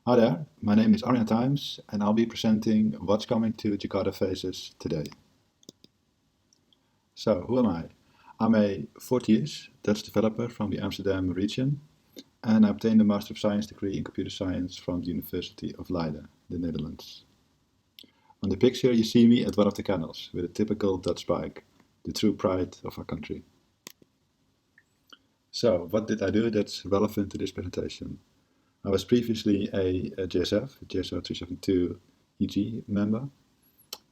Hi there, my name is Arjan Tijms and I'll be presenting what's coming to Jakarta Faces today. So, who am I? I'm a 40-ish Dutch developer from the Amsterdam region and I obtained a Master of Science degree in Computer Science from the University of Leiden, the Netherlands. On the picture you see me at one of the canals with a typical Dutch bike, the true pride of our country. So, what did I do that's relevant to this presentation? I was previously a JSF, JSO 372 EG member.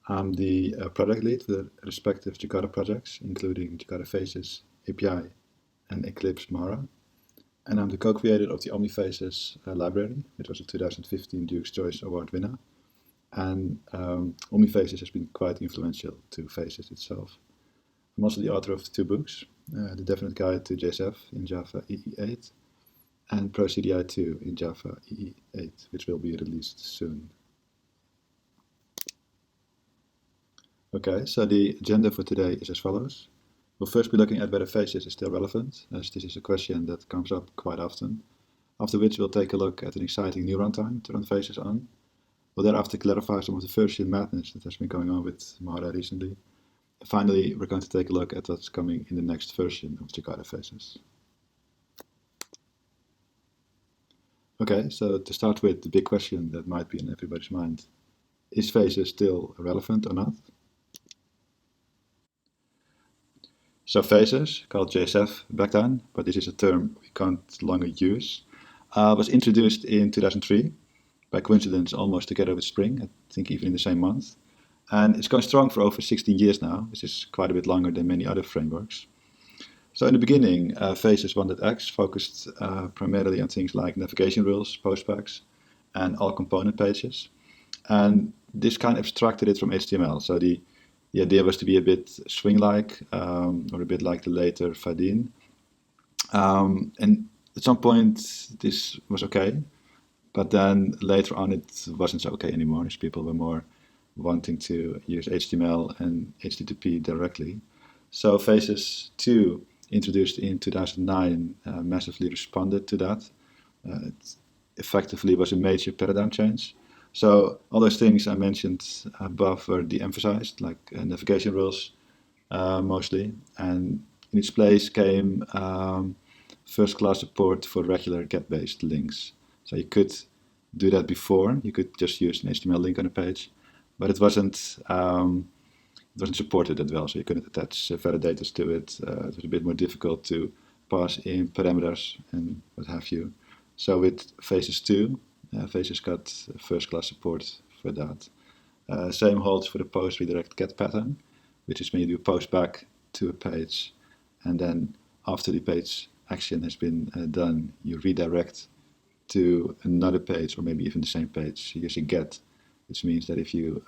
I'm the product lead for the respective Jakarta projects, including Jakarta Faces, API, and Eclipse Mara. And I'm the co-creator of the OmniFaces library, which was a 2015 Duke's Choice Award winner. And OmniFaces has been quite influential to Faces itself. I'm also the author of two books, The Definite Guide to JSF in Java EE8 and ProCDI2 in Java EE8, which will be released soon. Okay, so the agenda for today is as follows. We'll first be looking at whether Faces is still relevant, as this is a question that comes up quite often. After which we'll take a look at an exciting new runtime to run Faces on. We'll thereafter clarify some of the version madness that has been going on with Mara recently. And finally, we're going to take a look at what's coming in the next version of Jakarta Faces. Okay, so to start with, the big question that might be in everybody's mind. Is Faces still relevant or not? So Faces, called JSF back then, but this is a term we can't longer use, was introduced in 2003, by coincidence almost together with Spring, I think even in the same month. And it's going strong for over 16 years now, which is quite a bit longer than many other frameworks. So in the beginning, Faces 1.x focused primarily on things like navigation rules, postbacks, and all component pages. And this kind of abstracted it from HTML. So the idea was to be a bit Swing-like, or a bit like the later Fadin. And at some point, this was okay, but then later on, it wasn't so okay anymore, as people were more wanting to use HTML and HTTP directly. So Faces 2, introduced in 2009, massively responded to that. It effectively was a major paradigm change. So all those things I mentioned above were de-emphasized, like navigation rules mostly, and in its place came first-class support for regular get-based links. So you could do that before. You could just use an HTML link on a page, but it wasn't supported that well. So you couldn't attach validators to it. It was a bit more difficult to pass in parameters and what have you. So with Faces 2, Faces got first-class support for that. Same holds for the post redirect get pattern, which is when you do post back to a page, and then after the page action has been done, you redirect to another page or maybe even the same page using get, which means that if you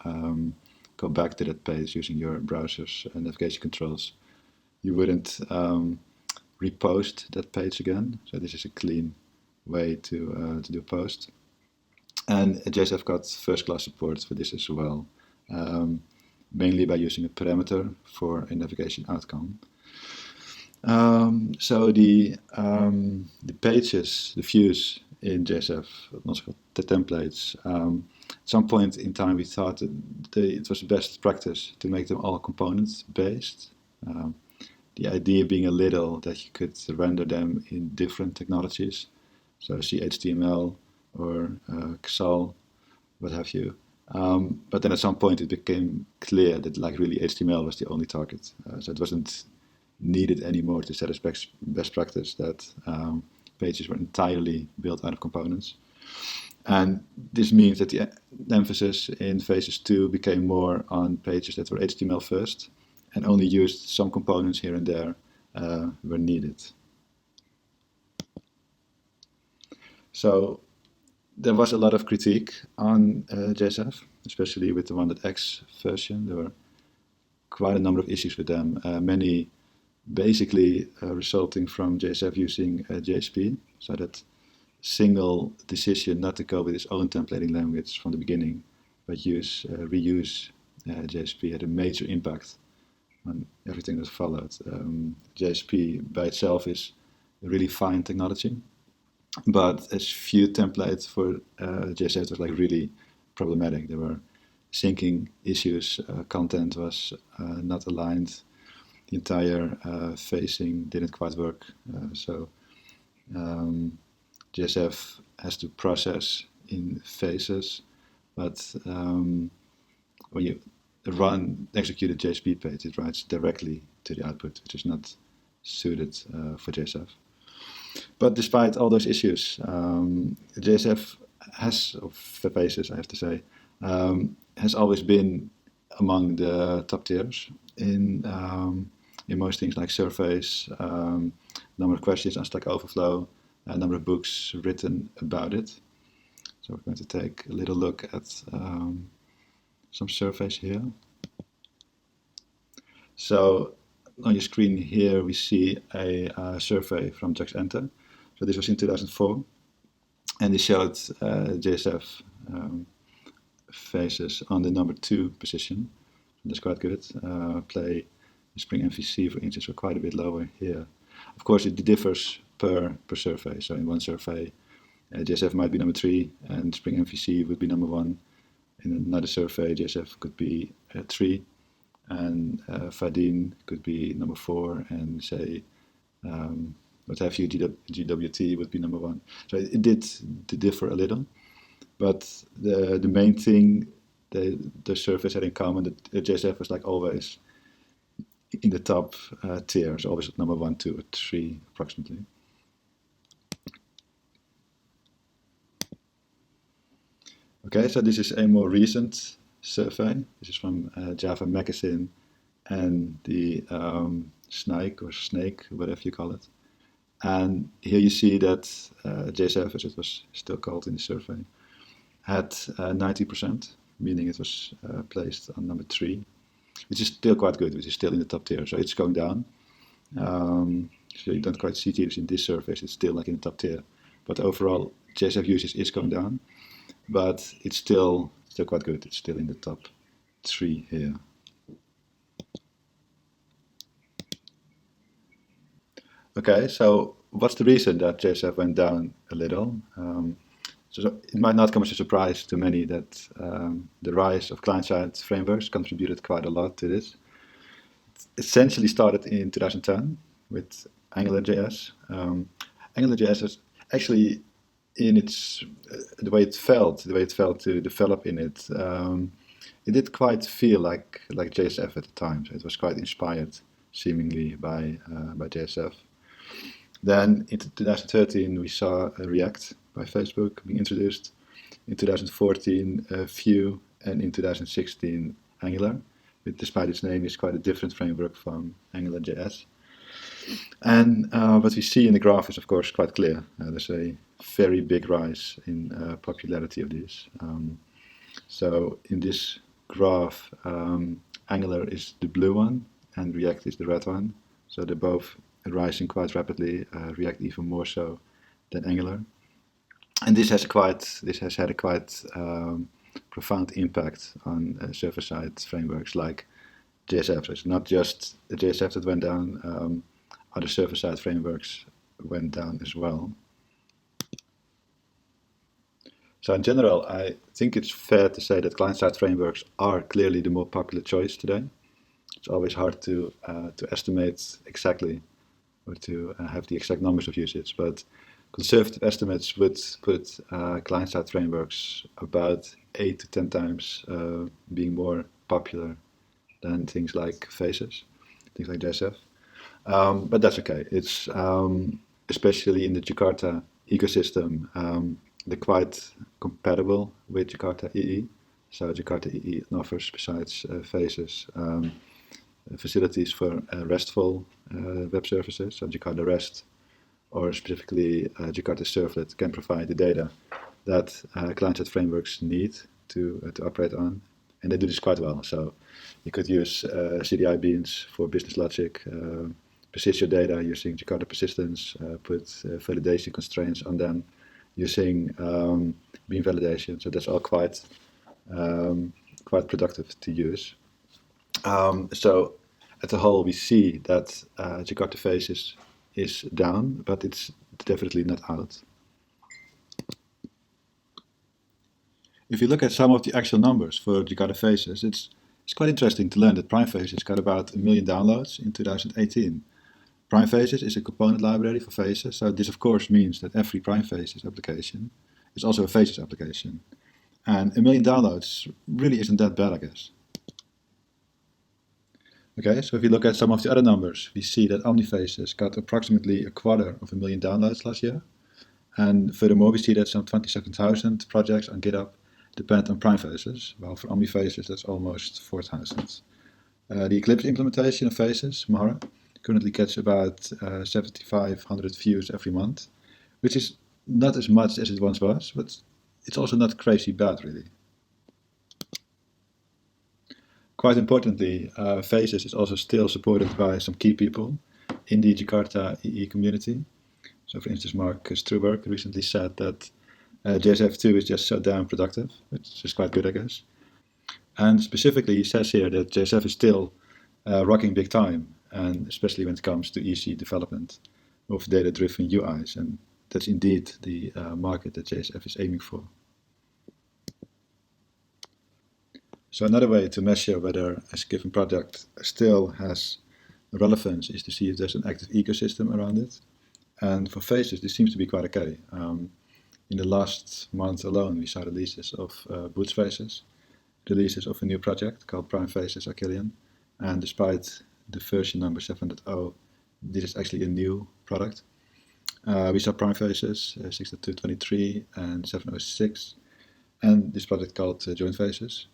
go back to that page using your browser's navigation controls, you wouldn't repost that page again. So this is a clean way to do a post. And JSF got first-class support for this as well, mainly by using a parameter for a navigation outcome. So the pages, the views in JSF, also called the templates, at some point in time we thought that it was the best practice to make them all components-based. The idea being a little that you could render them in different technologies, so HTML or XAL, what have you. But then at some point it became clear that like really HTML was the only target. So it wasn't needed anymore to set as best practice that pages were entirely built out of components. And this means that the emphasis in Faces 2 became more on pages that were HTML first and only used some components here and there were needed. So there was a lot of critique on JSF, especially with the 1.x version. There were quite a number of issues with them, many basically resulting from JSF using JSP, so that single decision not to go with its own templating language from the beginning, but reuse JSP had a major impact on everything that followed. JSP by itself is a really fine technology, but a few templates for JSF was like really problematic. There were syncing issues, content was not aligned, the entire facing didn't quite work. So JSF has to process in phases, but when you execute a JSP page, it writes directly to the output, which is not suited for JSF. But despite all those issues, JSF has, of Faces, I have to say, has always been among the top tiers in most things like surveys, number of questions on Stack Overflow, number of books written about it. So we're going to take a little look at some surveys here. So on your screen here we see a survey from JakartaOne. So this was in 2004, and it showed JSF Faces on the number 2 position. That's quite good. Play Spring MVC, for instance, were quite a bit lower here. Of course, it differs per survey. So in one survey, JSF might be number 3, and Spring MVC would be number 1. In another survey, JSF could be 3, and Fadin could be number 4, and say what have you, GWT would be number 1. So it did differ a little, but the main thing the surveys had in common that JSF was like always in the top tier, so always at number 1, 2, or 3 approximately. Okay, so this is a more recent survey. This is from Java Magazine and the Snake, whatever you call it. And here you see that JSF, as it was still called in the survey, had 90%, meaning it was placed on number 3, which is still quite good, which is still in the top tier. So it's going down. So you don't quite see it in this survey, it's still like in the top tier. But overall, JSF usage is going down, but it's still quite good. It's still in the top 3 here. Okay, so what's the reason that JSF went down a little? So it might not come as a surprise to many that the rise of client-side frameworks contributed quite a lot to this. It essentially started in 2010 with AngularJS. AngularJS is actually in its the way it felt to develop in it. It did quite feel like JSF at the time. So it was quite inspired, seemingly, by JSF. Then in 2013 we saw React by Facebook being introduced. In 2014 Vue, and in 2016 Angular. Despite its name, is quite a different framework from AngularJS. And what we see in the graph is of course quite clear. There's a very big rise in popularity of these. So in this graph, Angular is the blue one and React is the red one. So they're both rising quite rapidly, React even more so than Angular. And this has had a quite profound impact on server-side frameworks like JSF. So it's not just the JSF that went down, other server-side frameworks went down as well. So in general, I think it's fair to say that client-side frameworks are clearly the more popular choice today. It's always hard to estimate exactly or to have the exact numbers of usage, but conservative estimates would put client-side frameworks about 8 to 10 times being more popular than things like Faces, things like JSF. But that's okay. It's especially in the Jakarta ecosystem, they're quite compatible with Jakarta EE. So Jakarta EE offers, besides Faces, facilities for RESTful web services. So Jakarta REST, or specifically Jakarta Servlet, can provide the data that client-side frameworks need to operate on, and they do this quite well. So you could use CDI beans for business logic, persist your data using Jakarta persistence, put validation constraints on them using bean validation. So that's all quite productive to use. So at the whole, we see that Jakarta Faces is down, but it's definitely not out. if you look at some of the actual numbers for Jakarta Faces, it's quite interesting to learn that Prime Faces got about 1 million downloads in 2018. Prime Faces is a component library for Faces, so this of course means that every Prime Faces application is also a Faces application. And 1 million downloads really isn't that bad, I guess. Okay, so if you look at some of the other numbers, we see that OmniFaces got approximately 250,000 downloads last year. And furthermore, we see that some 27,000 projects on GitHub depend on Prime Faces, while for OmniFaces that's almost 4,000. The Eclipse implementation of Faces, Mara, currently gets about 7,500 views every month, which is not as much as it once was, but it's also not crazy bad, really. Quite importantly, Faces is also still supported by some key people in the Jakarta EE community. So, for instance, Mark Struberg recently said that JSF2 is just so damn productive, which is quite good, I guess. And specifically, he says here that JSF is still rocking big time, and especially when it comes to easy development of data-driven UIs, and that's indeed the market that JSF is aiming for. So another way to measure whether a given product still has relevance is to see if there's an active ecosystem around it. And for Faces, this seems to be quite okay. In the last month alone, we saw releases of Boots Faces, releases of a new project called Prime Faces Achillean. And despite the version number 7.0, this is actually a new product. We saw Prime Faces 6.2.23 and 7.06, and this project called Joint Faces.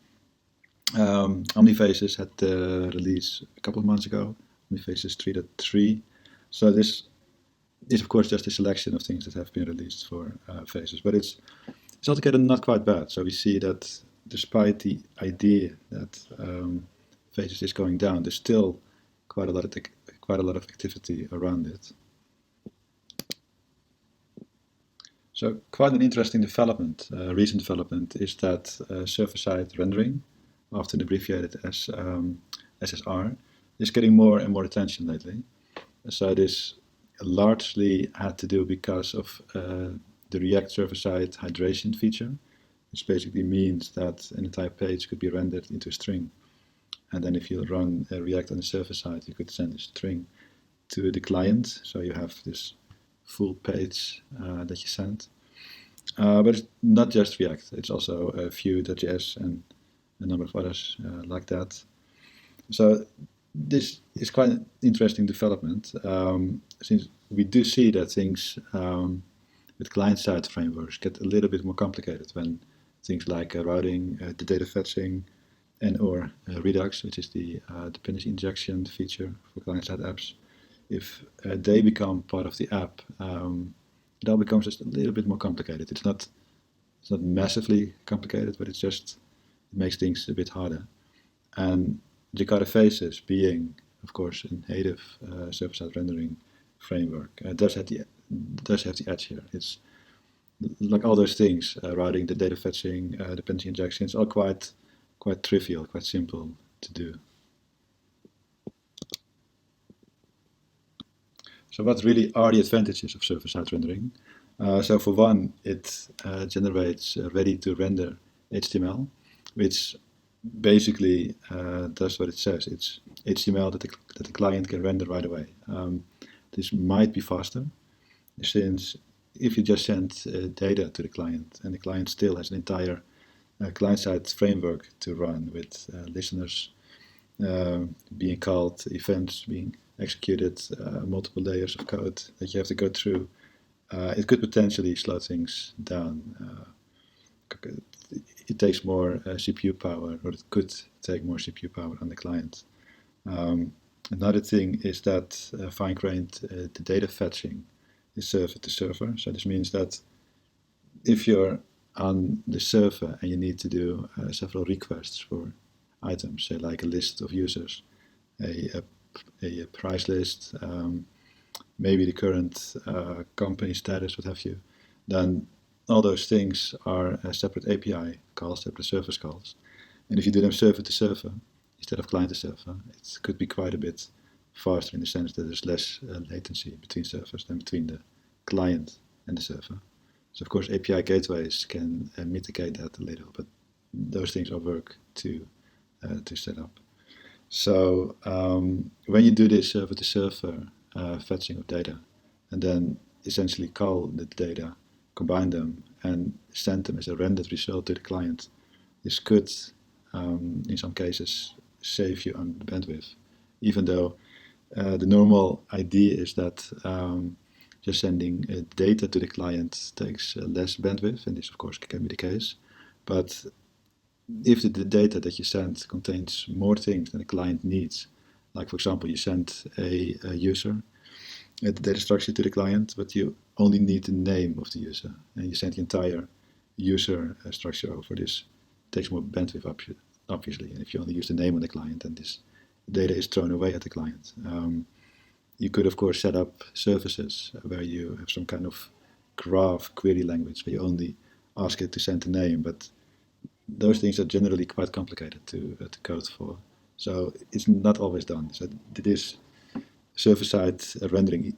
OmniFaces had the release a couple of months ago, OmniFaces 3.3. So this is of course just a selection of things that have been released for Faces, but it's altogether not quite bad. So we see that despite the idea that Faces is going down, there's still quite a lot of activity around it. So quite an interesting development, recent development, is that server-side rendering, often abbreviated as SSR, is getting more and more attention lately. So this largely had to do because of the React server-side hydration feature, which basically means that an entire page could be rendered into a string. And then if you run React on the server side, you could send a string to the client, so you have this full page that you send. But it's not just React, it's also Vue.js and a number of others like that. So this is quite an interesting development, since we do see that things with client-side frameworks get a little bit more complicated when things like routing, the data fetching, and or Redux, which is the dependency injection feature for client-side apps. If they become part of the app, it all becomes just a little bit more complicated. It's not massively complicated, but it makes things a bit harder. And Jakarta Faces, being of course a native server-side rendering framework, does have the edge here. It's like all those things, routing, the data fetching, dependency injection, it's all quite trivial, quite simple to do. So what really are the advantages of server-side rendering? So for one, it generates ready-to-render HTML, which basically does what it says. It's HTML that the client can render right away. This might be faster, since if you just send data to the client, and the client still has an entire client-side framework to run with listeners being called, events being executed, multiple layers of code that you have to go through, it could potentially slow things down. It takes more CPU power, or it could take more CPU power on the client. Another thing is that fine-grained the data fetching is server to server. So this means that if you're on the server and you need to do several requests for items, say like a list of users, a price list, maybe the current company status, what have you, then all those things are separate API calls, separate service calls. And if you do them server to server instead of client to server, it could be quite a bit faster in the sense that there's less latency between servers than between the client and the server. So of course API gateways can mitigate that a little, but those things are work to set up. So when you do this server-to-server fetching of data, and then essentially call the data, combine them, and send them as a rendered result to the client, this could, in some cases, save you on bandwidth, even though the normal idea is that just sending data to the client takes less bandwidth, and this of course can be the case. But if the data that you send contains more things than the client needs, like for example you send a user the data structure to the client, but you only need the name of the user, and you send the entire user structure over, this takes more bandwidth obviously, and if you only use the name of the client, then this data is thrown away at the client. You could of course set up services where you have some kind of graph query language where you only ask it to send a name, but those things are generally quite complicated to code for, so it's not always done. So this server-side rendering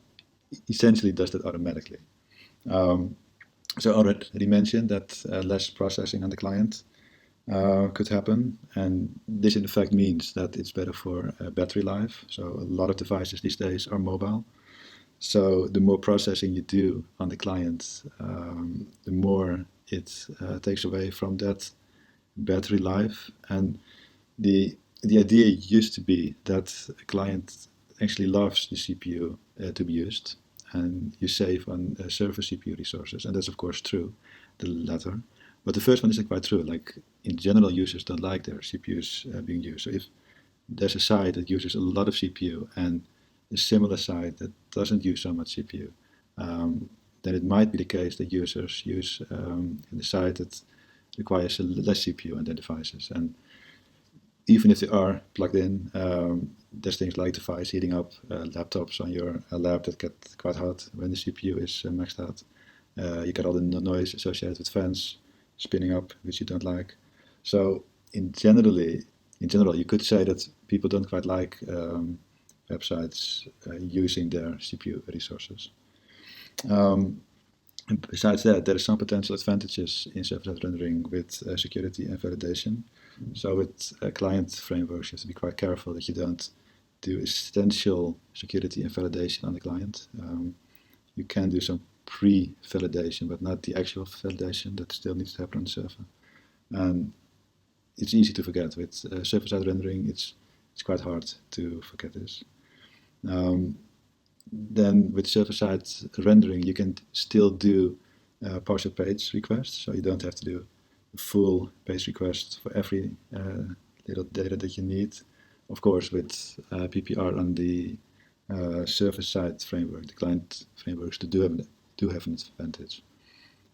essentially does that automatically. So I already mentioned that less processing on the client could happen, and this in fact means that it's better for battery life. So a lot of devices these days are mobile, so the more processing you do on the client, the more it takes away from that battery life. And the idea used to be that a client actually loves the CPU to be used, and you save on server CPU resources, and that's of course true, the latter. But the first one isn't quite true. Like in general, users don't like their CPUs being used. So if there's a site that uses a lot of CPU and a similar site that doesn't use so much CPU, then it might be the case that users use the site that requires less CPU on their devices. And even if they are plugged in, there's things like device heating up, laptops on your lab that get quite hot when the CPU is maxed out. You get all the noise associated with fans spinning up, which you don't like. So in general, you could say that people don't quite like websites using their CPU resources. Besides that, there are some potential advantages in server-side rendering with security and validation. So with client frameworks, you have to be quite careful that you don't do essential security and validation on the client. You can do some pre-validation, but not the actual validation that still needs to happen on the server. And it's easy to forget. With server-side rendering, it's quite hard to forget this. Then with server-side rendering, you can still do partial page requests, so you don't have to do a full page request for every little data that you need. Of course, with PPR on the server-side framework, the client frameworks do have an advantage.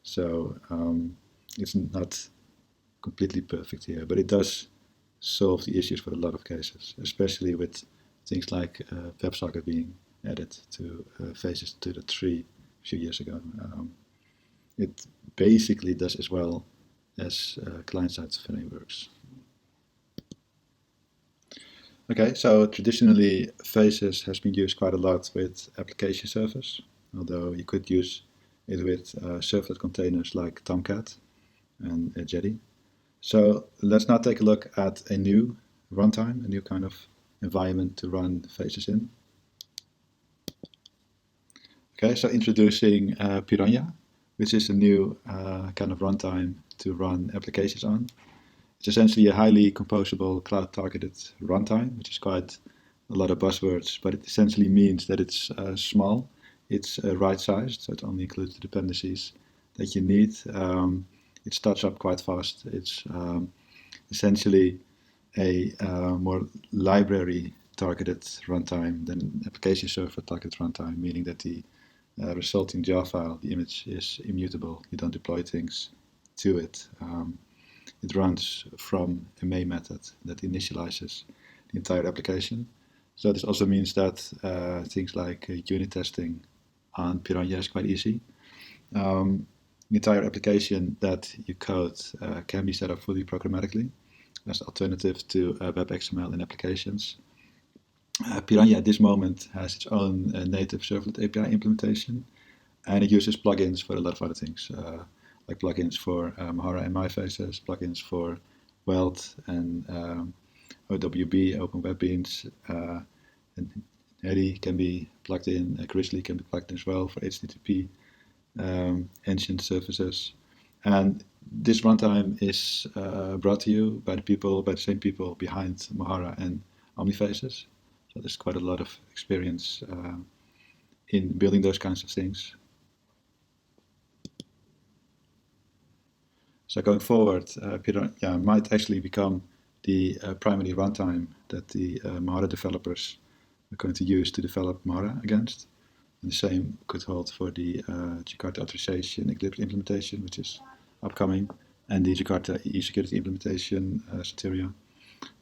So it's not completely perfect here, but it does solve the issues for a lot of cases, especially with things like WebSocket being added to Faces 2.3 a few years ago. It basically does as well as client-side frameworks. Okay, so traditionally Faces has been used quite a lot with application servers, although you could use it with servlet containers like Tomcat and Jetty. So let's now take a look at a new runtime, a new kind of environment to run Faces in. Okay, so introducing Piranha, which is a new kind of runtime to run applications on. It's essentially a highly composable cloud-targeted runtime, which is quite a lot of buzzwords, but it essentially means that it's small, it's right-sized, so it only includes the dependencies that you need. It starts up quite fast. It's essentially a more library-targeted runtime than an application server-targeted runtime, meaning that the resulting jar file, the image, is immutable. You don't deploy things to it. It runs from a main method that initializes the entire application. So this also means that things like unit testing on Piranha is quite easy. The entire application that you code can be set up fully programmatically as an alternative to WebXML in applications. Piranha at this moment has its own native servlet API implementation, And it uses plugins for a lot of other things, like plugins for Mahara and My Faces, plugins for Weld and OWB, Open Web Beans, and Harry can be plugged in, Grizzly can be plugged in as well for HTTP engine services. And this runtime is brought to you by the same people behind Mahara and Omnifaces. So there's quite a lot of experience in building those kinds of things. So going forward, Piranha might actually become the primary runtime that the Mahara developers are going to use to develop Mahara against. And the same could hold for the Jakarta authorization Eclipse implementation, which is upcoming, and the Jakarta e-security implementation, Soteria.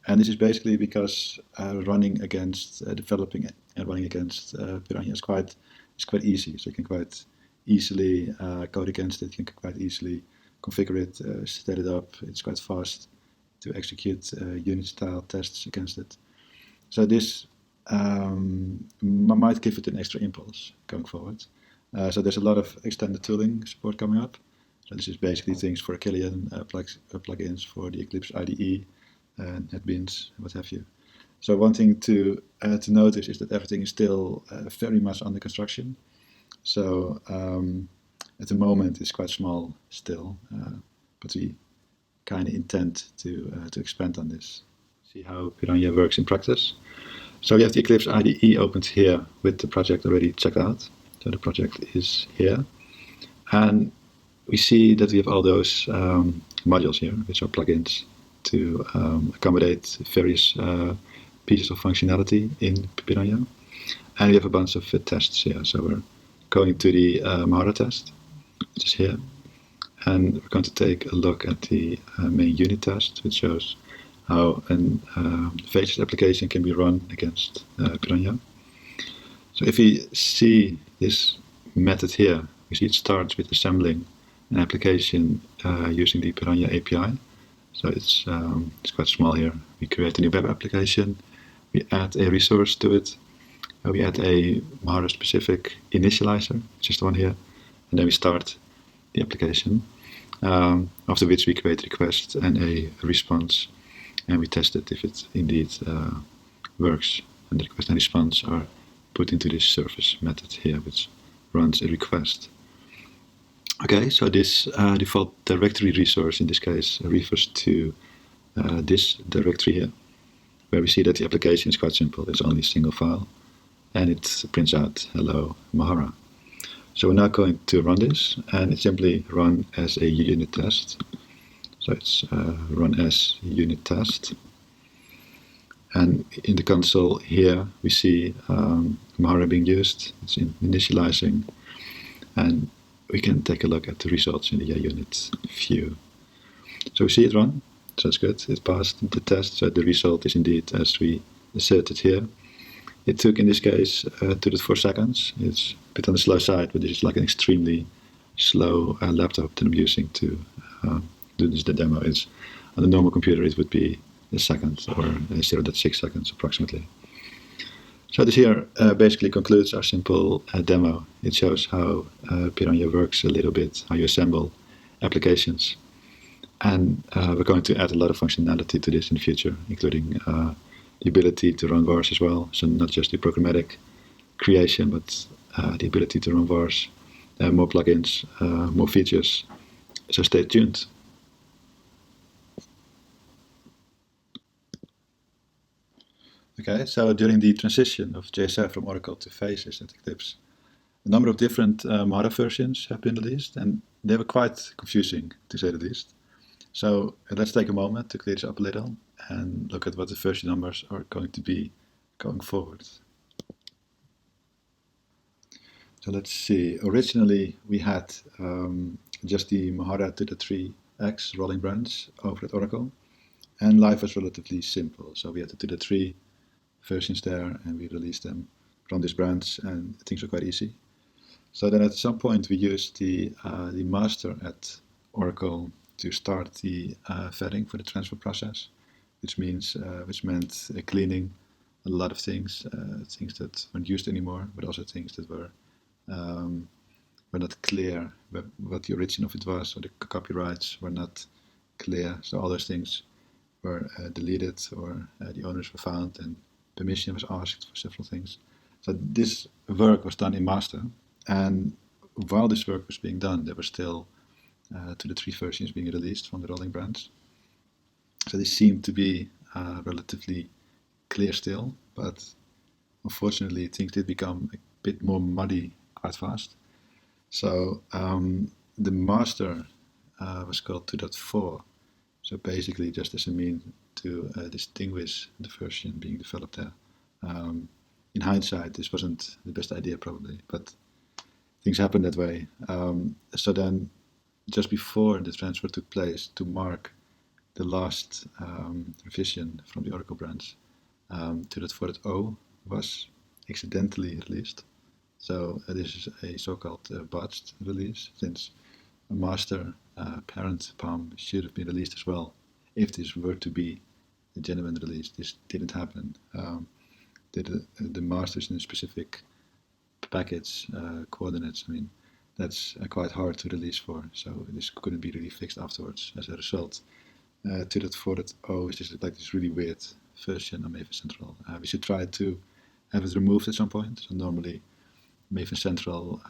And this is basically because running against developing and running against Piranha is quite easy. So you can quite easily code against it. You can quite easily configure it, set it up. It's quite fast to execute unit-style tests against it. So this might give it an extra impulse going forward. So there's a lot of extended tooling support coming up. So this is basically things for Killian, plugins for the Eclipse IDE, NetBeans, what have you. So one thing to notice is that everything is still very much under construction. So at the moment it's quite small still, but we kind of intend to expand on this. See how Piranha works in practice. So we have the Eclipse IDE opened here with the project already checked out. So the project is here. And we see that we have all those modules here, which are plugins to accommodate various pieces of functionality in Piranha. And we have a bunch of tests here. So we're going to the Mahara test, which is here. And we're going to take a look at the main unit test, which shows how a Faces application can be run against Piranha. So if we see this method here, we see it starts with assembling an application using the Piranha API. So it's quite small here. We create a new web application, we add a resource to it, we add a Mahara-specific initializer, which is the one here, and then we start the application, after which we create a request and a response, and we test it if it indeed works. And the request and response are put into this service method here, which runs a request. Okay, so this default directory resource in this case refers to this directory here, where we see that the application is quite simple. It's only a single file, and it prints out hello Mahara. So we're now going to run this, and it's simply run as a unit test. So it's run as unit test. And in the console here, we see Mahara being used. It's initializing, and we can take a look at the results in the unit view. So we see it run, so it's good. It passed the test, so the result is indeed as we asserted here. It took, in this case, 2 to 4 seconds. It's a bit on the slow side, but this is like an extremely slow laptop that I'm using to do this demo. It's, on a normal computer, it would be a second or 0.6 seconds approximately. So this here basically concludes our simple demo. It shows how Piranha works a little bit, how you assemble applications. And we're going to add a lot of functionality to this in the future, including the ability to run vars as well. So not just the programmatic creation, but the ability to run vars, more plugins, more features. So stay tuned. Okay, so during the transition of JSF from Oracle to Faces at Eclipse, a number of different Mahara versions have been released, and they were quite confusing, to say the least. So let's take a moment to clear this up a little and look at what the version numbers are going to be going forward. So let's see. Originally, we had just the Mahara to the 3x rolling branch over at Oracle, and life was relatively simple. So we had the to the 3 versions there, and we released them from this branch, and things were quite easy. So then at some point we used the master at Oracle to start the vetting for the transfer process, which meant cleaning a lot of things, things that weren't used anymore, but also things that were were not clear, what the origin of it was, or the copyrights were not clear. So all those things were deleted, or the owners were found, and permission was asked for several things. So this work was done in master, and while this work was being done, there were still 2.3 versions being released from the rolling branch. So they seemed to be relatively clear still, but unfortunately things did become a bit more muddy quite fast. So the master was called 2.4, so basically just as a mean to distinguish the version being developed there. In hindsight, this wasn't the best idea probably, but things happened that way. So then, just before the transfer took place, to mark the last revision from the Oracle branch, 2.4.0 was accidentally released. So this is a so-called botched release, since a master parent POM should have been released as well if this were to be a genuine release. This didn't happen. The masters in a specific package coordinates, I mean, that's quite hard to release for, so this couldn't be really fixed afterwards. As a result, 2.4.0 is just like this really weird version of Maven Central. We should try to have it removed at some point. So normally Maven Central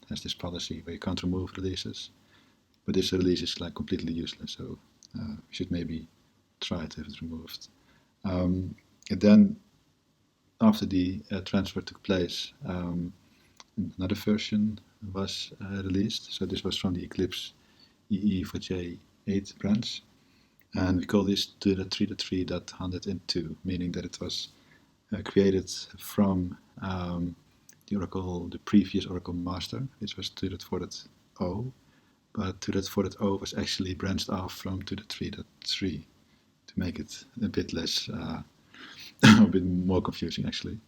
has this policy where you can't remove releases, but this release is like completely useless, so we should maybe try to have it removed. And then after the transfer took place, another version was released. So this was from the Eclipse EE4J8 branch, and we call this 2.3.3.102, meaning that it was created from the previous Oracle master, which was 2.4.0, but 2.4.0 was actually branched off from 2.3.3 to make it a bit less, a bit more confusing actually.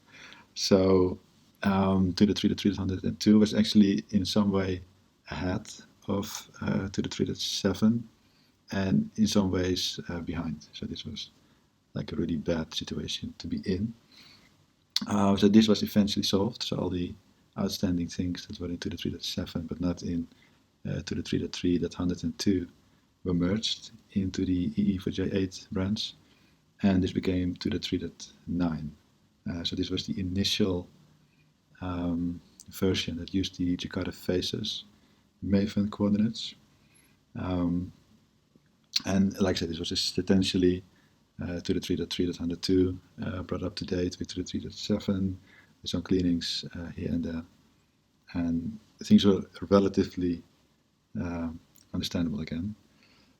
So 2.3.3.102 was actually in some way ahead of 2.3.7 and in some ways behind. So this was like a really bad situation to be in. So this was eventually solved. So all the outstanding things that were in 2.3.7 but not in 2.3.3.102 were merged into the EE4J8 branch, and this became 2.3.9. So this was the initial version that used the Jakarta Faces Maven coordinates. And like I said, this was essentially 2.3.3.102 brought up to date with 2.3.7 with some cleanings here and there. And things were relatively understandable again.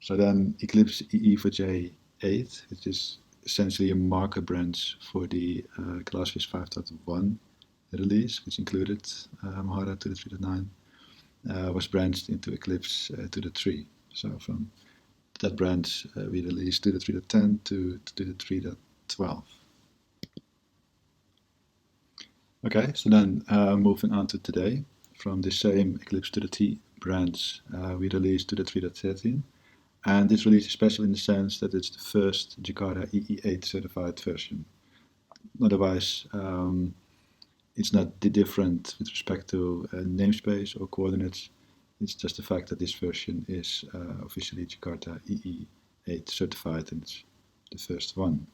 So then Eclipse EE4J8, which is essentially a marker branch for the Glassfish 5.1 release, which included Mahara 2.3.9, was branched into Eclipse 2.3. So from that branch we released 2.3.10 to 2.3.12. Okay, so then moving on to today, from the same Eclipse 2.3 branch, we released 2.3.13. And this release is special in the sense that it's the first Jakarta EE8 certified version. Otherwise, it's not different with respect to namespace or coordinates. It's just the fact that this version is officially Jakarta EE8 certified, and it's the first one.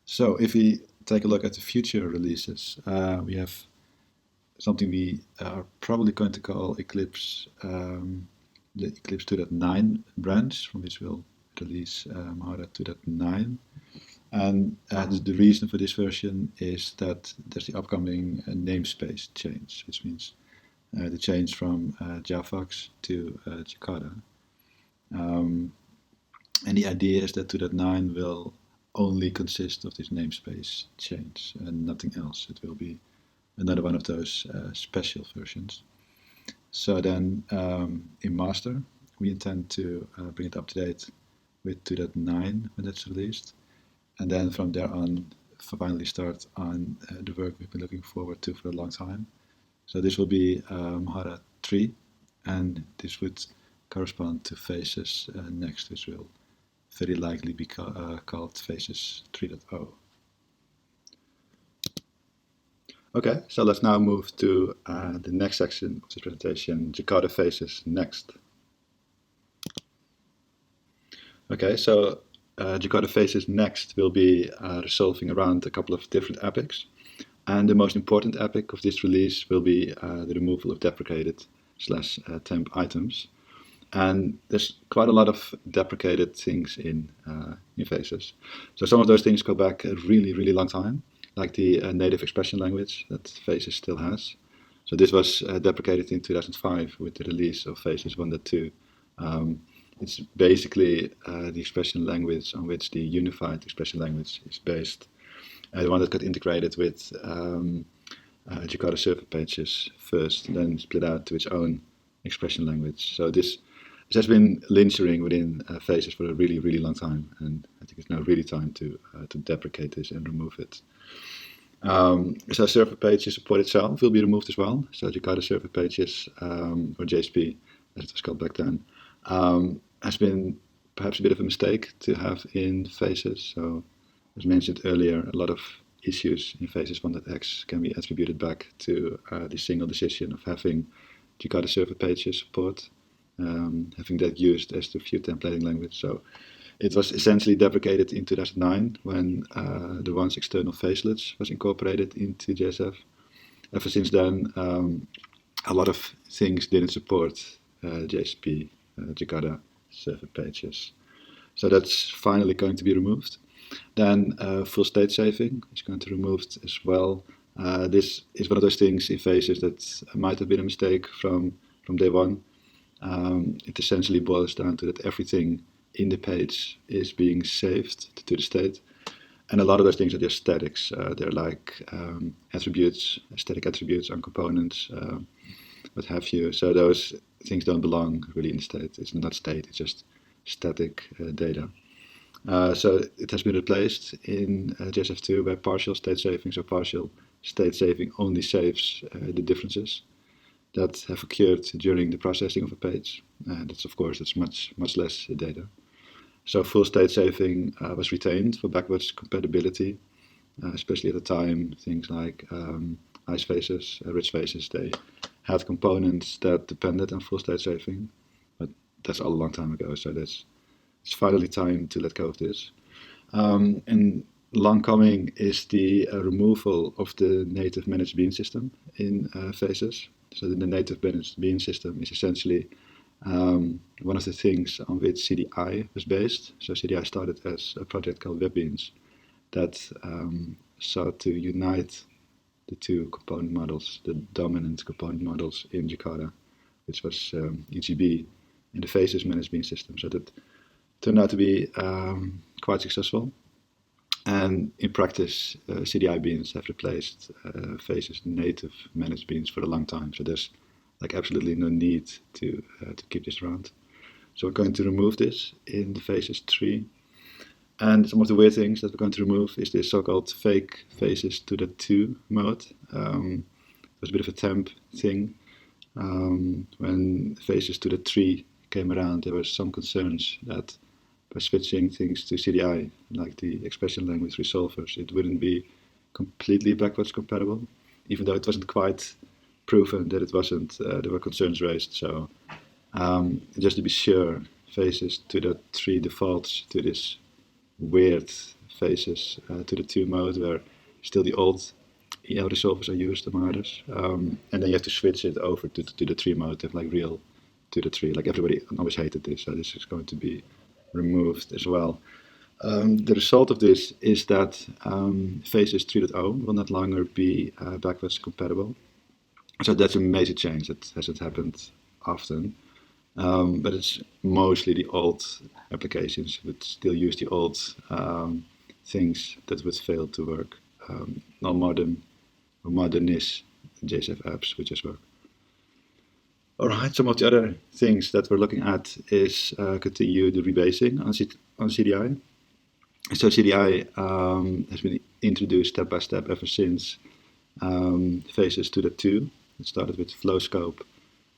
So if we take a look at the future releases, we have something we are probably going to call Eclipse, the Eclipse 2.9 branch, from which we'll release Mahara 2.9. And the reason for this version is that there's the upcoming namespace change, which means the change from Javax to Jakarta. And the idea is that 2.9 will only consist of this namespace change and nothing else. It will be another one of those special versions. So then in master, we intend to bring it up to date with 2.9 when that's released. And then from there on, finally start on the work we've been looking forward to for a long time. So this will be Mahara 3, and this would correspond to Faces next, which will very likely be called Faces 3.0. Okay, so let's now move to the next section of this presentation, Jakarta Faces next. Okay, so Jakarta Faces next will be resolving around a couple of different epics. And the most important epic of this release will be the removal of deprecated / temp items. And there's quite a lot of deprecated things in Faces. So some of those things go back a really, really long time, like the native expression language that Faces still has. So this was deprecated in 2005 with the release of Faces 1.2. It's basically the expression language on which the unified expression language is based. The one that got integrated with Jakarta server pages first, and then split out to its own expression language. So this has been lingering within Faces for a really, really long time, and I think it's now really time to deprecate this and remove it. So server pages support itself will be removed as well. So Jakarta server pages, or JSP, as it was called back then, has been perhaps a bit of a mistake to have in Faces. So as mentioned earlier, a lot of issues in Faces 1.x can be attributed back to the single decision of having Jakarta server pages support, having that used as the view templating language. So it was essentially deprecated in 2009 when the once external facelets was incorporated into JSF. Ever since then, a lot of things didn't support JSP, Jakarta server pages. So that's finally going to be removed. Then full state saving is going to be removed as well. This is one of those things in Faces that might have been a mistake from day one. It essentially boils down to that everything in the page is being saved to the state. And a lot of those things are just statics. They're like attributes, static attributes on components, what have you. So those things don't belong really in state. It's not state, it's just static data. So it has been replaced in JSF2 by partial state saving. So partial state saving only saves the differences that have occurred during the processing of a page. That's much less data. So full state saving was retained for backwards compatibility, especially at the time. Things like ice faces, rich faces, they had components that depended on full state saving, but that's all a long time ago. So it's finally time to let go of this. And long coming is the removal of the native managed bean system in Faces. So the native managed bean system is essentially one of the things on which CDI was based. So CDI started as a project called WebBeans that sought to unite the two component models, the dominant component models in Jakarta, which was EGB and the Faces managed bean system. So that turned out to be quite successful. And in practice, CDI beans have replaced Faces native managed beans for a long time. So there's like absolutely no need to keep this around. So we're going to remove this in the Faces 3. And some of the weird things that we're going to remove is this so-called fake Faces to the 2 mode. It was a bit of a temp thing. When Faces to the 3 came around, there were some concerns that by switching things to CDI, like the expression language resolvers, it wouldn't be completely backwards compatible, even though it wasn't quite proven that it wasn't. There were concerns raised. So just to be sure, Faces to the 3 defaults to this weird Faces to the 2 mode where still the old EL resolvers are used, among others. And then you have to switch it over to the 3 mode to have like real to the 3. Like everybody always hated this, so this is going to be removed as well. The result of this is that Faces 3.0 will not longer be backwards compatible. So that's a major change that hasn't happened often. But it's mostly the old applications would still use the old things that would fail to work. Non modern or modernish JSF apps would just work. Alright, some of the other things that we're looking at is continue the rebasing on CDI. So CDI has been introduced step by step ever since Faces to the 2. It started with flow scope,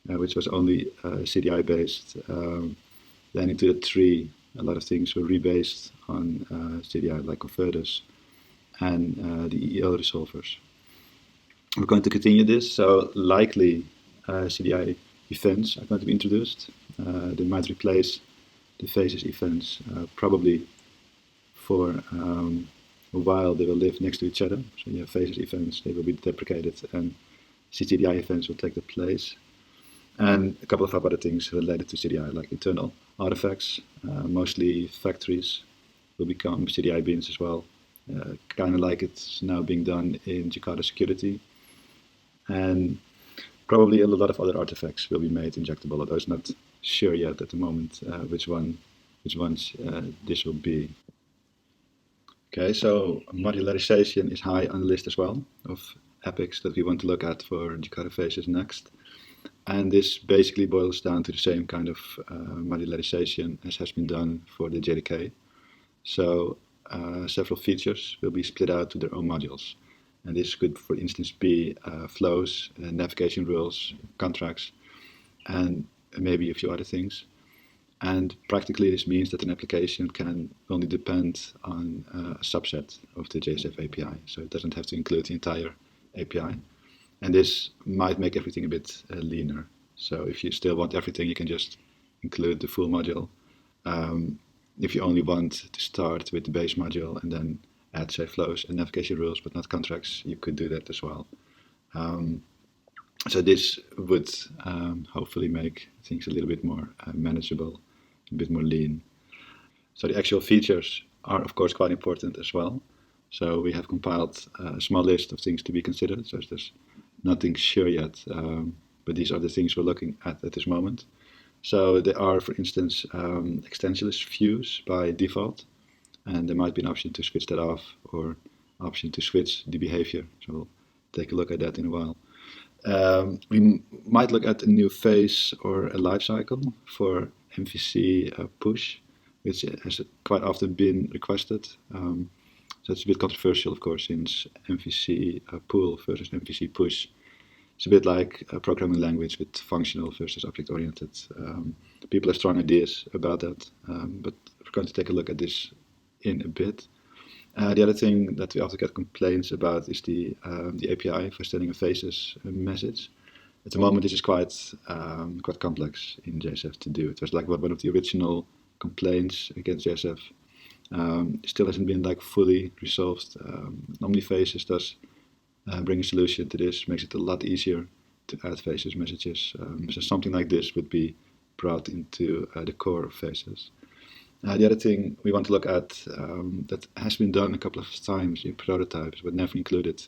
which was only CDI based. Then into the 3, a lot of things were rebased on CDI, like converters and the EL resolvers. We're going to continue this, so likely CDI events are going to be introduced. They might replace the Faces events, probably for a while they will live next to each other. So you have Faces events, they will be deprecated, and CDI events will take their place. And a couple of other things related to CDI, like internal artifacts, mostly factories will become CDI bins as well, kind of like it's now being done in Jakarta security. And probably a lot of other artifacts will be made injectable, although it's not sure yet at the moment which ones this will be. Okay, so modularization is high on the list as well of epics that we want to look at for Jakarta Faces next. And this basically boils down to the same kind of modularization as has been done for the JDK. So several features will be split out to their own modules. And this could, for instance, be flows, navigation rules, contracts, and maybe a few other things. And practically this means that an application can only depend on a subset of the JSF API. So it doesn't have to include the entire API. And this might make everything a bit leaner. So if you still want everything, you can just include the full module. If you only want to start with the base module and then add, say, flows and navigation rules, but not contracts, you could do that as well. So this would hopefully make things a little bit more manageable, a bit more lean. So the actual features are, of course, quite important as well. So we have compiled a small list of things to be considered. So there's nothing sure yet, but these are the things we're looking at this moment. So there are, for instance, extensionless views by default, and there might be an option to switch that off or option to switch the behavior. So we'll take a look at that in a while. We might look at a new phase or a lifecycle for MVC push, which has quite often been requested. So it's a bit controversial, of course, since MVC pull versus MVC push. It's a bit like a programming language with functional versus object-oriented. People have strong ideas about that, but we're going to take a look at this in a bit. The other thing that we often get complaints about is the API for sending a faces message. At the moment, this is quite complex in JSF to do. It was like one of the original complaints against JSF. Still hasn't been like fully resolved. Normally, Faces does bring a solution to this, makes it a lot easier to add Faces messages. So something like this would be brought into the core of Faces. The other thing we want to look at that has been done a couple of times in prototypes, but never included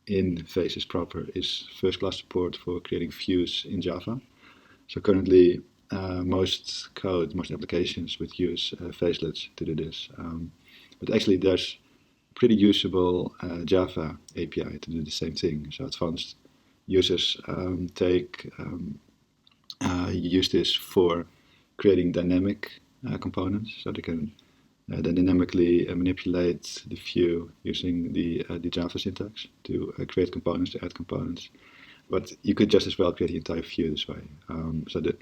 in Faces proper, is first-class support for creating views in Java. So currently, most applications would use facelets to do this. But actually, there's pretty usable Java API to do the same thing. So advanced users use this for creating dynamic components. So they can then dynamically manipulate the view using the Java syntax to create components, to add components. But you could just as well create the entire view this way. So the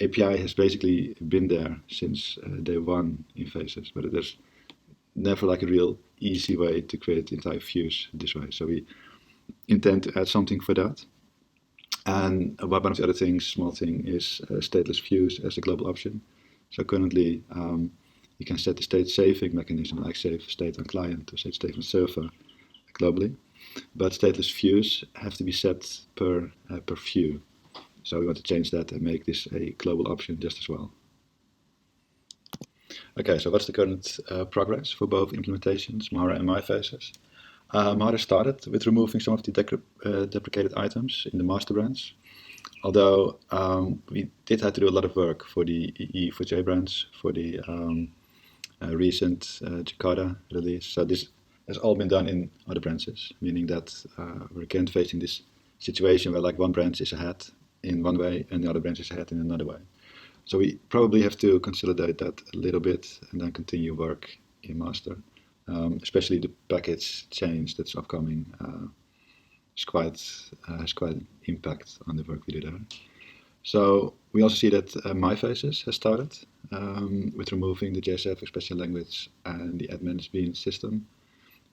API has basically been there since day one in Faces, but there's never like a real easy way to create entire views this way. So we intend to add something for that. And one of the other things, small thing, is stateless views as a global option. So currently, you can set the state saving mechanism, like save state on client or save state on server globally. But stateless views have to be set per view. So we want to change that and make this a global option just as well. Okay, so what's the current progress for both implementations, Mahara and MyFaces? Mahara started with removing some of the deprecated items in the master branch, although we did have to do a lot of work for the EE4J branch, for the recent Jakarta release. So this has all been done in other branches, meaning that we're again facing this situation where like one branch is ahead in one way and the other branch is ahead in another way. So we probably have to consolidate that a little bit and then continue work in master. Especially the package change that's upcoming has quite an impact on the work we do there. So we also see that MyFaces has started with removing the JSF expression language and the admin's bean system.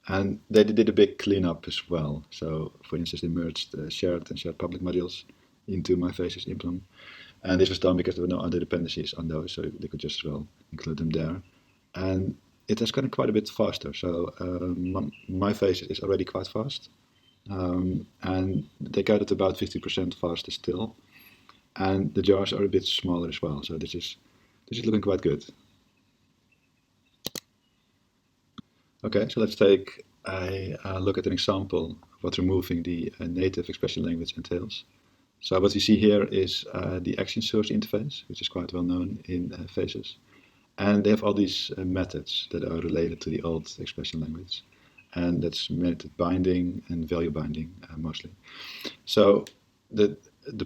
And they did a big cleanup as well. So, for instance, they merged shared and shared public modules into my Faces implement. And this was done because there were no other dependencies on those, so they could just as well include them there. And it has gotten quite a bit faster. So my Faces is already quite fast. And they got it about 50% faster still. And the jars are a bit smaller as well. So this is looking quite good. Okay, so let's take a look at an example of what removing the native expression language entails. So what you see here is the action source interface, which is quite well known in Faces. And they have all these methods that are related to the old expression language. And that's method binding and value binding mostly. So the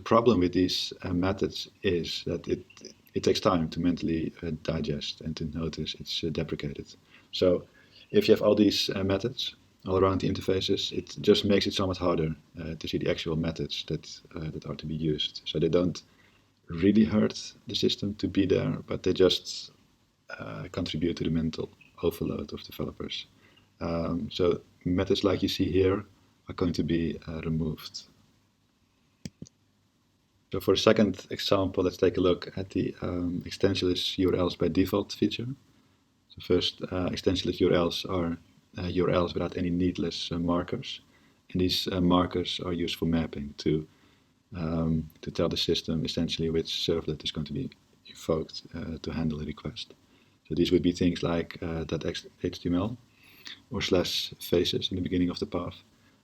problem with these methods is that it takes time to mentally digest and to notice it's deprecated. So if you have all these methods all around the interfaces, it just makes it somewhat harder to see the actual methods that are to be used. So they don't really hurt the system to be there, but they just contribute to the mental overload of developers. So methods like you see here are going to be removed. So for the second example, let's take a look at the extensionless URLs by default feature. So first, extensionless URLs are URLs without any needless markers. And these markers are used for mapping to tell the system essentially which servlet is going to be invoked to handle a request. So these would be things like .html or /faces in the beginning of the path.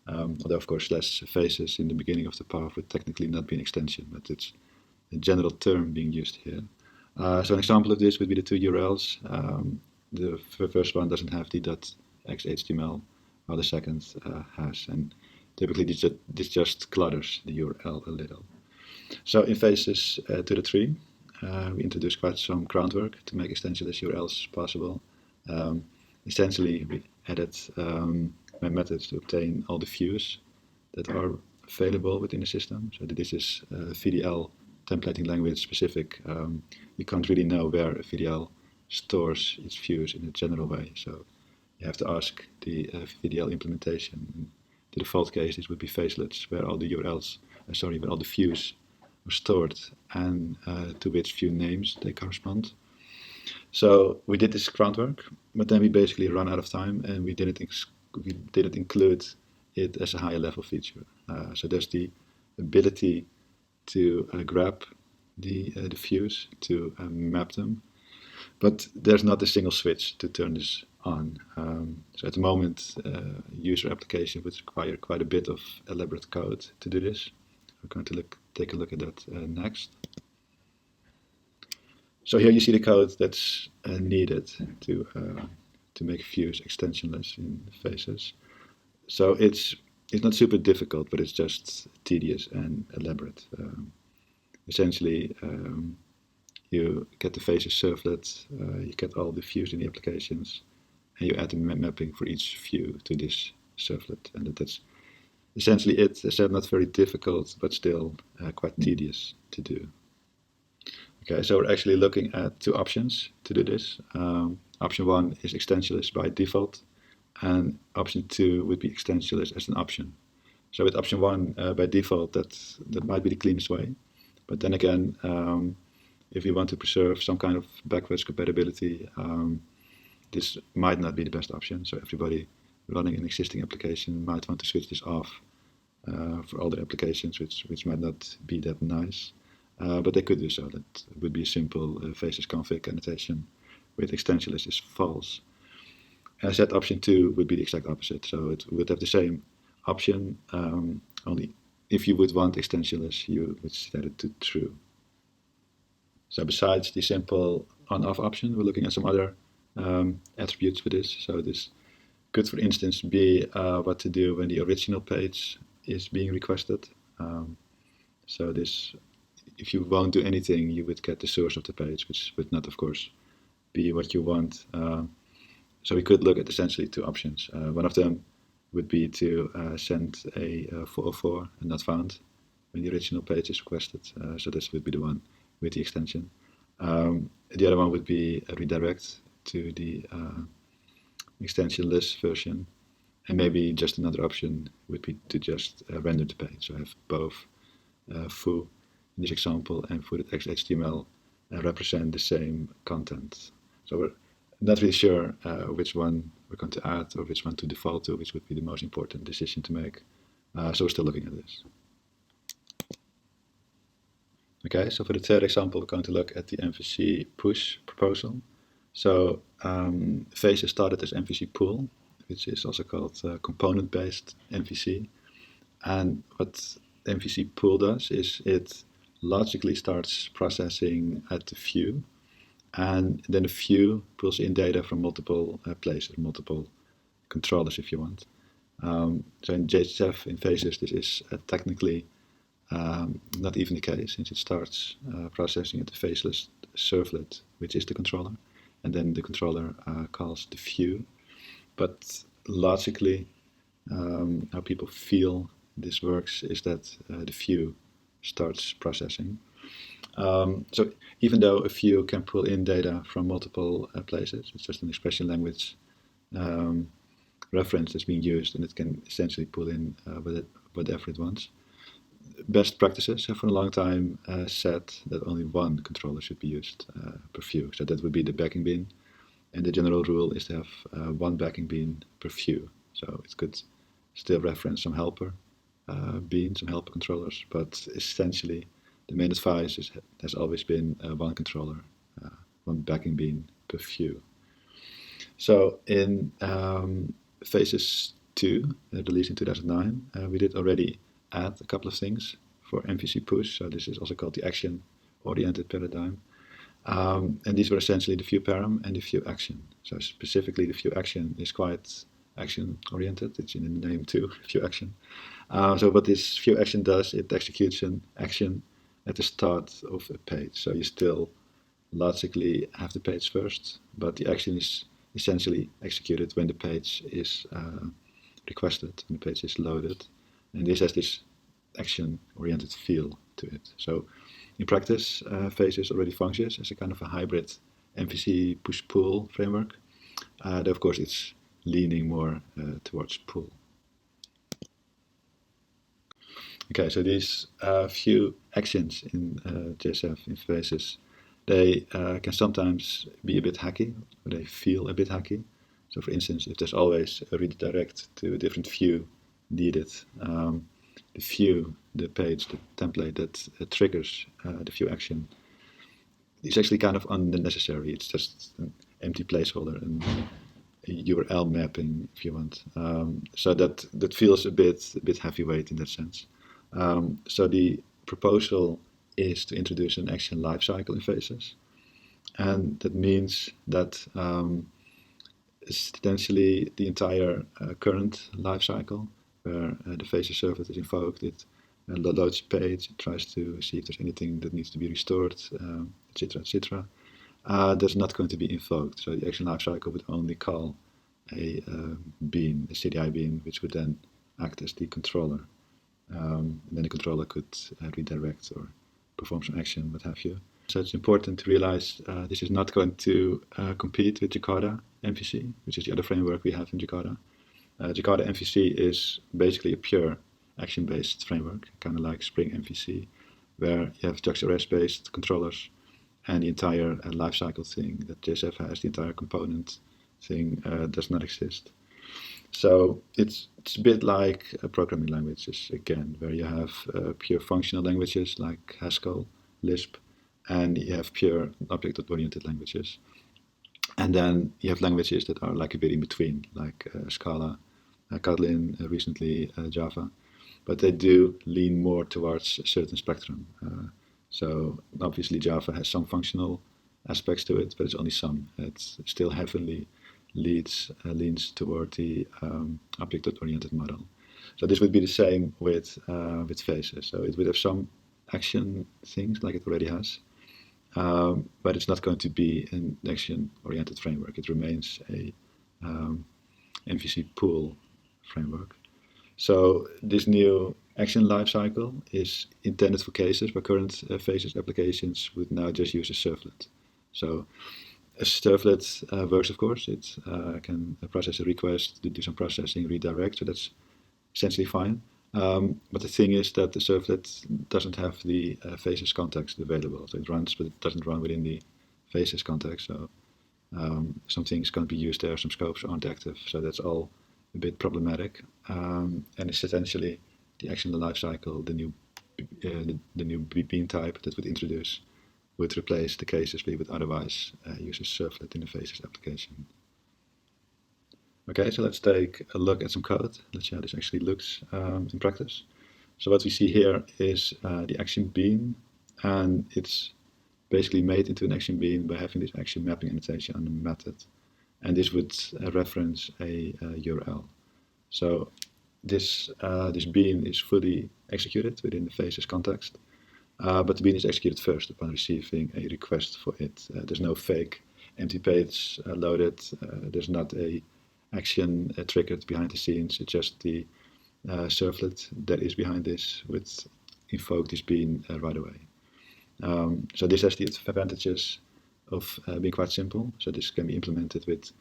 Although of course /faces in the beginning of the path would technically not be an extension, but it's a general term being used here. So an example of this would be the two URLs. The first one doesn't have the .xhtml, while the second has, and typically this just clutters the URL a little. So in Faces to the tree, we introduced quite some groundwork to make extensionless URLs possible. Essentially, we added methods to obtain all the views that are available within the system. So this is VDL templating language specific. You can't really know where a VDL stores its views in a general way. So you have to ask the VDL implementation. In the default case, this would be facelets, where all the URLs, where all the views are stored and to which view names they correspond. So we did this groundwork, but then we basically ran out of time and we didn't include it as a higher level feature. So there's the ability to grab the views, to map them, but there's not a single switch to turn this on. So at the moment, user application would require quite a bit of elaborate code to do this. We're going to take a look at that next. So here you see the code that's needed to make views extensionless in Faces. So it's not super difficult, but it's just tedious and elaborate. Essentially, you get the Faces servlet, you get all the views in the applications, and you add the mapping for each view to this servlet. And that's essentially it. As I said, not very difficult, but still quite tedious to do. Okay, so we're actually looking at two options to do this. Option one is extensionless by default, and option two would be extensionless as an option. So with option one by default, that might be the cleanest way. But then again, if you want to preserve some kind of backwards compatibility, this might not be the best option. So everybody running an existing application might want to switch this off for all their applications, which might not be that nice. But they could do so. That would be a simple Faces config annotation with extensionless is false. As I said, option two would be the exact opposite. So it would have the same option, only if you would want extensionless, you would set it to true. So besides the simple on-off option, we're looking at some other attributes for this. So this could, for instance, be what to do when the original page is being requested. So this, if you won't do anything, you would get the source of the page, which would not, of course, be what you want. So we could look at essentially two options. One of them would be to send a 404 and not found when the original page is requested. So this would be the one with the extension. The other one would be a redirect to the extensionless version. And maybe just another option would be to just render the page. So I have both foo in this example and foo.xhtml represent the same content. So we're not really sure which one we're going to add or which one to default to, which would be the most important decision to make. So we're still looking at this. Okay, so for the third example, we're going to look at the MVC push proposal. So Faces started as MVC pool, which is also called component-based MVC. And what MVC pool does is it logically starts processing at the view, and then the view pulls in data from multiple places, multiple controllers if you want. So in JSF, in Faces, this is technically not even the case, since it starts processing at the faceless servlet, which is the controller, and then the controller calls the view. But logically, how people feel this works is that the view starts processing. So even though a view can pull in data from multiple places, it's just an expression language reference that's being used, and it can essentially pull in whatever it wants. Best practices have for a long time said that only one controller should be used per view. So that would be the backing bin. And the general rule is to have one backing bin per view. So it could still reference some helper beans, some helper controllers, but essentially the main advice has always been one controller, one backing bin per view. So in Faces 2, released in 2009, we did already add a couple of things for MVC push. So this is also called the action-oriented paradigm. And these were essentially the view param and the view action. So specifically the view action is quite action-oriented. It's in the name too, view action. So what this view action does, it executes an action at the start of a page. So you still logically have the page first, but the action is essentially executed when the page is requested, when the page is loaded. And this has this action-oriented feel to it. So in practice, Faces already functions as a kind of a hybrid MVC push-pull framework. Though of course it's leaning more towards pull. Okay, so these few actions in JSF, in Faces, they can sometimes be a bit hacky, or they feel a bit hacky. So for instance, if there's always a redirect to a different view needed, the view, the page, the template that triggers the view action is actually kind of unnecessary. It's just an empty placeholder and a URL mapping, if you want. So that feels a bit heavyweight in that sense. So the proposal is to introduce an action lifecycle in Faces, and that means that essentially the entire current lifecycle, where the Faces servlet is invoked, it loads a page, it tries to see if there's anything that needs to be restored, etc., etc. That's not going to be invoked. So the action lifecycle would only call a bean, a CDI bean, which would then act as the controller. And then the controller could redirect or perform some action, what have you. So it's important to realize this is not going to compete with Jakarta MVC, which is the other framework we have in Jakarta. Jakarta MVC is basically a pure action-based framework, kind of like Spring MVC, where you have JAX-RS-based controllers, and the entire lifecycle thing that JSF has, the entire component thing, does not exist. So it's a bit like programming languages, again, where you have pure functional languages like Haskell, Lisp, and you have pure object-oriented languages. And then you have languages that are like a bit in between, like Scala, Kotlin, recently Java, but they do lean more towards a certain spectrum. So obviously Java has some functional aspects to it, but it's only some. It still heavily leans toward the object-oriented model. So this would be the same with Faces. So it would have some action things like it already has, but it's not going to be an action-oriented framework. It remains a MVC pool framework. So this new action lifecycle is intended for cases where current Faces applications would now just use a servlet. So a servlet works, of course. It can process a request, do some processing, redirect, so that's essentially fine. But the thing is that the servlet doesn't have the Faces context available. So it runs, but it doesn't run within the Faces context. So some things can't be used there, some scopes aren't active. So that's all a bit problematic. And it's essentially the action in the lifecycle, the new bean type that would introduce would replace the cases we would otherwise use as servlet in the Faces application. Okay, so let's take a look at some code. Let's see how this actually looks in practice. So what we see here is the action bean, and it's basically made into an action bean by having this action mapping annotation on the method. And this would reference a URL. So this bean is fully executed within the Faces context, but the bean is executed first upon receiving a request for it. There's no fake empty page loaded. There's not a action triggered behind the scenes. It's just the servlet that is behind this would invoke this bean right away. So this has the advantages of being quite simple. So this can be implemented with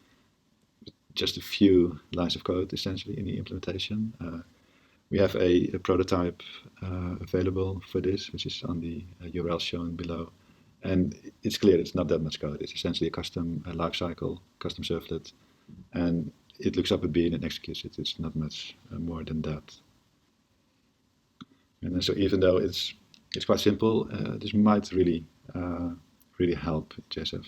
just a few lines of code, essentially, in the implementation. We have a prototype available for this, which is on the URL shown below. And it's clear it's not that much code. It's essentially a custom lifecycle, custom servlet, and it looks up a bean and executes it. It's not much more than that. And so even though it's quite simple, this might really help JSF.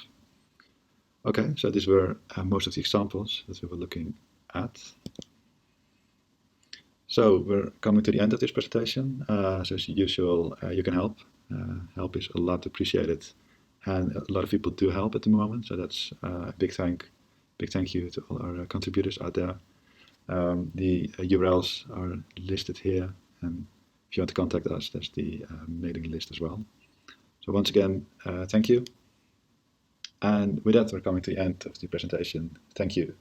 Okay, so these were most of the examples that we were looking at. So we're coming to the end of this presentation. So as usual, you can help. Help is a lot appreciated, and a lot of people do help at the moment. So that's a big thank you to all our contributors out there. The URLs are listed here, and if you want to contact us, there's the mailing list as well. So once again, thank you. And with that, we're coming to the end of the presentation. Thank you.